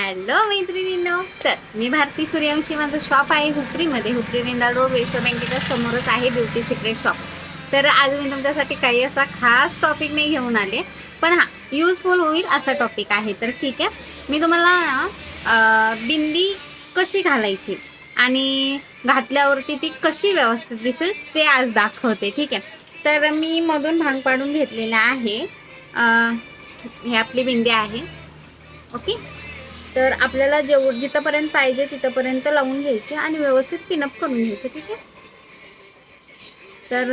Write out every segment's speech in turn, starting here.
Hello मैत्रिणींनो, तर मी भारती सूर्यवंशी. माझं शॉप आहे हुपरीमध्ये. हुपरी रेंदाळ रोड वेश्या बँकेच्या समोरच आहे ब्युटी सिक्रेट शॉप. तर आज मी तुमच्यासाठी काही असा खास टॉपिक नाही घेऊन आले, पण हां, यूजफुल होईल असा टॉपिक आहे. तर ठीक आहे, मी तुम्हाला ना बिंदी कशी घालायची आणि घातल्यावरती ती कशी व्यवस्थित दिसेल ते आज दाखवते. ठीक आहे, तर मी मधून भांग पाडून घेतलेला आहे. हे आपली बिंदी आहे. ओके, तर आपल्याला जिथपर्यंत पाहिजे तिथपर्यंत लावून घ्यायचे आणि व्यवस्थित पिनअप करून घ्यायचे. ठीक आहे, तर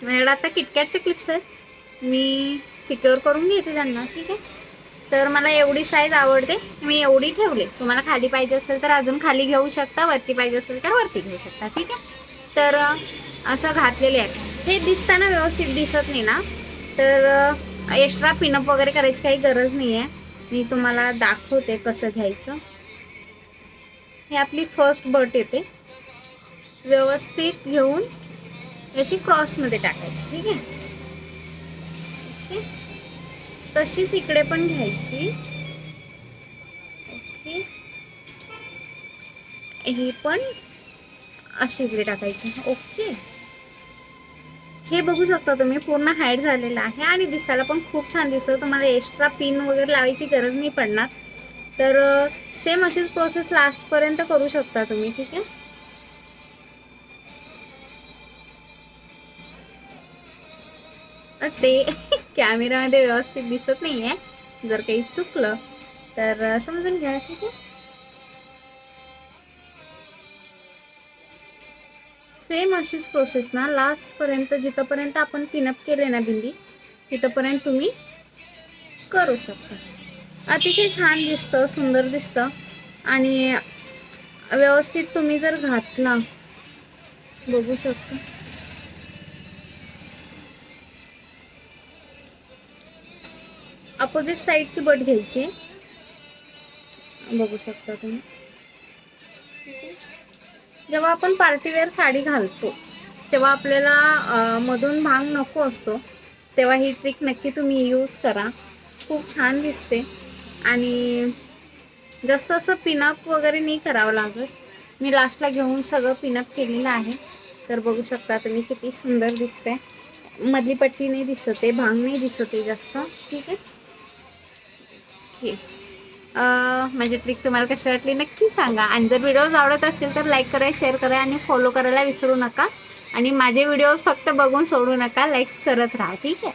माझ्याकडे आता किटकॅटचे क्लिप्स आहेत, मी सिक्युअर करून घेते त्यांना. ठीक आहे, तर मला एवढी साईज आवडते, मी एवढी ठेवले. तुम्हाला खाली पाहिजे असेल तर अजून खाली घेऊ शकता, वरती पाहिजे असेल तर वरती घेऊ शकता. ठीक आहे, तर असं घातलेले आहे. हे दिसताना व्यवस्थित दिसत नाही ना, तर एक्स्ट्रा पिनअप वगैरे करायची काही गरज नाही आहे. मी तुम्हाला दाखवते कसं घ्यायचं. हे आपली फर्स्ट बट येते, व्यवस्थित घेऊन अशी क्रॉसमध्ये टाकायची. ठीक आहे, ओके, तशीच इकडे पण घ्यायची. ओके, ही पण अशी इकडे टाकायची. ओके, हे बघू शकता तुम्ही, पूर्ण हाईड झालेलं आहे आणि दिसायला पण खूप छान दिसतं. तुम्हाला एक्स्ट्रा पिन वगैरे लावायची गरज नाही पडणार. तर सेम अशीच प्रोसेस लास्टपर्यंत करू शकता तुम्ही. ठीक आहे, ते कॅमेरामध्ये व्यवस्थित दिसत नाही आहे, जर काही चुकलं तर समजून घ्या. ठीक आहे, सेम अशीच प्रोसेस ना लास्टपर्यंत, जिथपर्यंत आपण पिनअप केले ना बिंदी, तिथपर्यंत तुम्ही करू शकता. अतिशय छान दिसतं, सुंदर दिसतं आणि व्यवस्थित तुम्ही जर घातला, बघू शकता. अपोजिट साईडची बट घ्यायची, बघू शकता तुम्ही. जेव्हा आपण पार्टीवेअर साडी घालतो तेव्हा आपल्याला मधून भांग नको असतो, तेव्हा ही ट्रिक नक्की तुम्ही यूज करा. खूप छान दिसते आणि जास्त असं पिनअप वगैरे नाही करावं लागत. मी लास्टला घेऊन सगळं पिनअप केलेलं आहे, तर बघू शकता तुम्ही किती सुंदर दिसते. मधली पट्टी नाही दिसते, भांग नाही दिसते जास्त. ठीक आहे, माझी ट्रिक तुम्हाला कशी वाटली नक्की सांगा. आणि जर व्हिडिओज आवडत असतील तर लाईक करा, शेअर करा आणि फॉलो करायला विसरू नका. आणि माझे व्हिडिओज फक्त बघून सोडू नका, लाईक्स करत राहा. ठीक आहे.